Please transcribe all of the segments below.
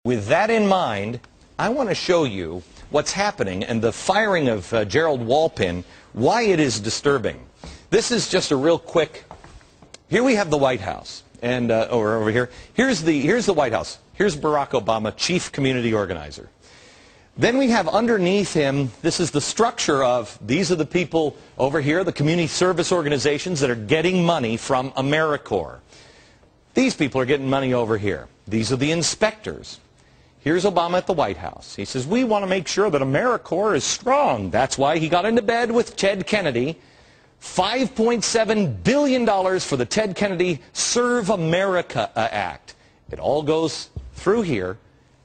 with that in mind, I want to show you what's happening and the firing of Gerald Walpin, why it is disturbing. This is just a real quick. Here we have the White House, and or over here. Here's the White House. Here's Barack Obama, chief community organizer. Then we have underneath him, this is the structure of, these are the people over here, the community service organizations that are getting money from AmeriCorps. These people are getting money over here. These are the inspectors. Here's Obama at the White House. He says, we want to make sure that AmeriCorps is strong. That's why he got into bed with Ted Kennedy. $5.7 billion for the Ted Kennedy Serve America Act. It all goes through here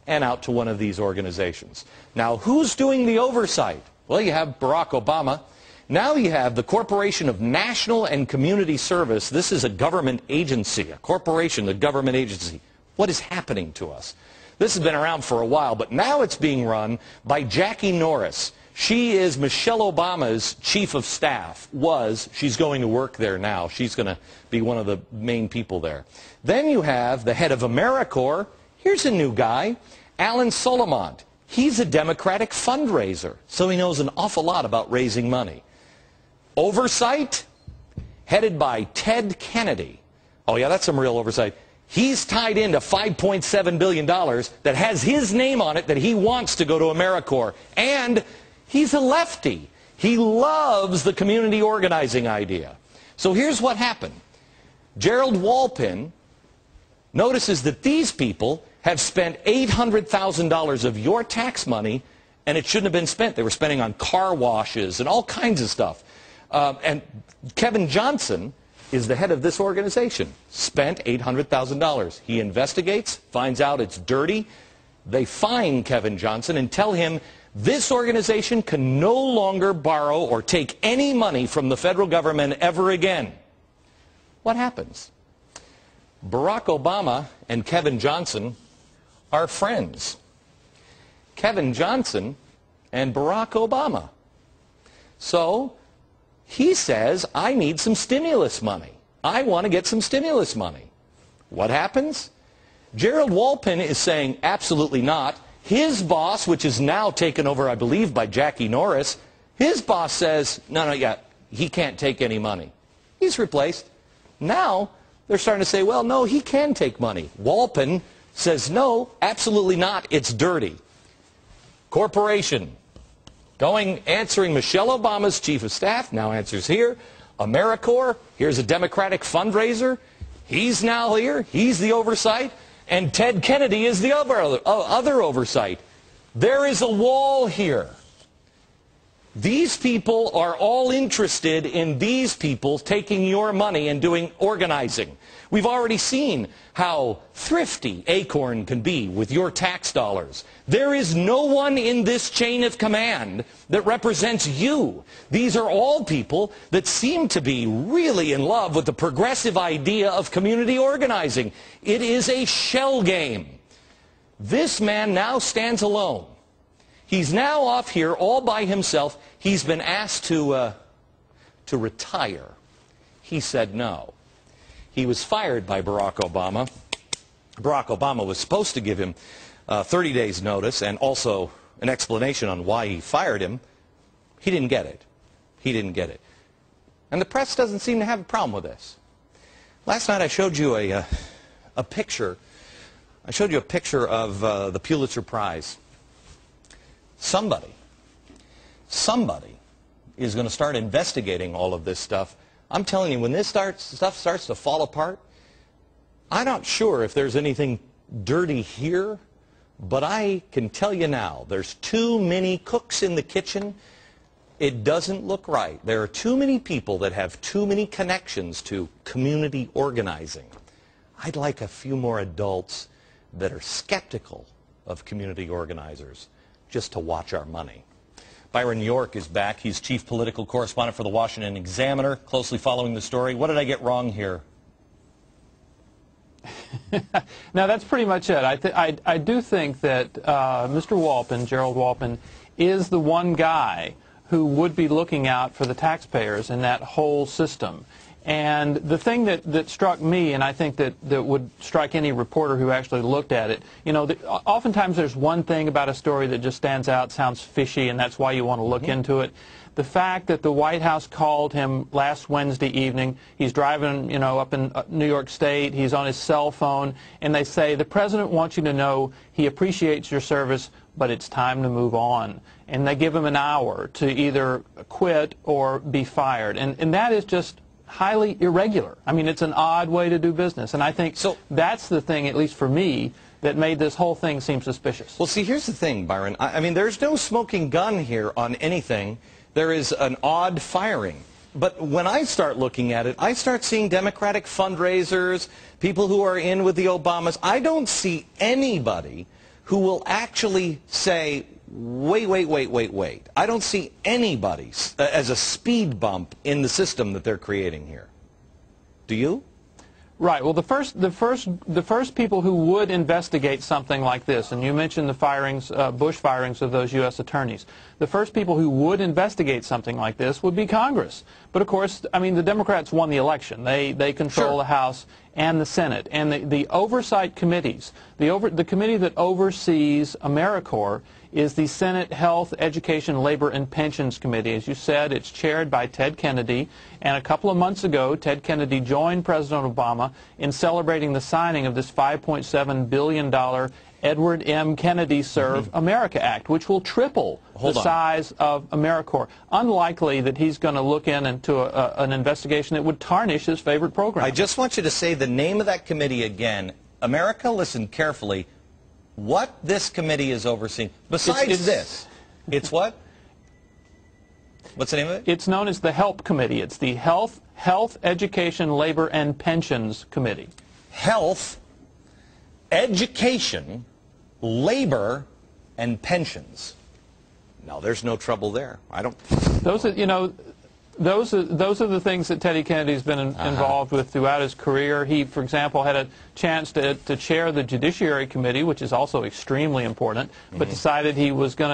and out to one of these organizations. Now, who's doing the oversight? Well, you have Barack Obama. Now you have the Corporation of National and Community Service. This is a government agency, a corporation, a government agency. What is happening to us? This has been around for a while, but now it's being run by Jackie Norris. She is Michelle Obama's chief of staff. She's going to work there now. She's going to be one of the main people there. Then you have the head of AmeriCorps. Here's a new guy, Alan Solomont. He's a Democratic fundraiser, so he knows an awful lot about raising money. Oversight, headed by Ted Kennedy. Oh yeah, that's some real oversight. He's tied into $5.7 billion that has his name on it that he wants to go to AmeriCorps. And he's a lefty. He loves the community organizing idea. So here's what happened. Gerald Walpin notices that these people have spent $800,000 of your tax money, and it shouldn't have been spent. They were spending on car washes and all kinds of stuff. And Kevin Johnson is the head of this organization, spent $800,000. He investigates, finds out it's dirty. They fine Kevin Johnson and tell him this organization can no longer borrow or take any money from the federal government ever again. What happens? Barack Obama and Kevin Johnson are friends. Kevin Johnson and Barack Obama. So he says, I need some stimulus money. I want to get some stimulus money. What happens? Gerald Walpin is saying, absolutely not. His boss, which is now taken over, I believe, by Jackie Norris, his boss says, no, yeah, he can't take any money. He's replaced. Now they're starting to say, well, no, he can take money. Walpin says, no, absolutely not. It's dirty. Corporation. Answering Michelle Obama's chief of staff, now answers here. AmeriCorps, here's a Democratic fundraiser. He's now here. He's the oversight. And Ted Kennedy is the other oversight. There is a wall here. These people are all interested in these people taking your money and doing organizing. We've already seen how thrifty Acorn can be with your tax dollars. There is no one in this chain of command that represents you. These are all people that seem to be really in love with the progressive idea of community organizing. It is a shell game. This man now stands alone. He's now off here all by himself. He's been asked to retire. He said no. He was fired by Barack Obama. Barack Obama was supposed to give him 30 days notice and also an explanation on why he fired him. He didn't get it. He didn't get it. And the press doesn't seem to have a problem with this. Last night I showed you a picture. I showed you a picture of the Pulitzer Prize. Somebody is going to start investigating all of this stuff. I'm telling you, when this stuff starts to fall apart, I'm not sure if there's anything dirty here, but I can tell you now, there's too many cooks in the kitchen. It doesn't look right. There are too many people that have too many connections to community organizing. I'd like a few more adults that are skeptical of community organizers just to watch our money. Byron York is back. He's chief political correspondent for the Washington Examiner, closely following the story. What did I get wrong here? No, that's pretty much it. I do think that Mr. Walpin, Gerald Walpin, is the one guy who would be looking out for the taxpayers in that whole system. And the thing that struck me, and I think that would strike any reporter who actually looked at it, you know, oftentimes there's one thing about a story that just stands out, sounds fishy, and that's why you want to look into it. The fact that the White House called him last Wednesday evening, he's driving, you know, up in New York State, he's on his cell phone, and they say, the president wants you to know he appreciates your service, but it's time to move on. And they give him an hour to either quit or be fired. And that is just highly irregular. I mean, it's an odd way to do business. And I think that's the thing, at least for me, that made this whole thing seem suspicious. Well, see, here's the thing, Byron. I mean, there's no smoking gun here on anything. There is an odd firing. But when I start looking at it, I start seeing Democratic fundraisers, people who are in with the Obamas. I don't see anybody who will actually say, wait. I don't see anybody as a speed bump in the system that they're creating here. Do you? Right. Well, the first people who would investigate something like this, and you mentioned the firings, Bush firings of those U.S. attorneys. The first people who would investigate something like this would be Congress. But of course, I mean, the Democrats won the election. They control the House and the Senate, and the oversight committees. The committee that oversees AmeriCorps is the Senate Health, Education, Labor, and Pensions Committee. As you said, it's chaired by Ted Kennedy, and a couple of months ago, Ted Kennedy joined President Obama in celebrating the signing of this $5.7 billion Edward M. Kennedy Serve America Act, which will triple the size of AmeriCorps. Unlikely that he's going to look into an investigation that would tarnish his favorite program. I just want you to say the name of that committee again. America, listen carefully. What this committee is overseeing, besides this, it's what? What's the name of it? It's known as the HELP Committee. It's the Health, Education, Labor, and Pensions Committee. Health, Education, Labor, and Pensions. Now, there's no trouble there. I don't... Those are, you know... Those are the things that Teddy Kennedy's been involved with throughout his career. He, for example, had a chance to chair the Judiciary Committee, which is also extremely important, but decided he was going to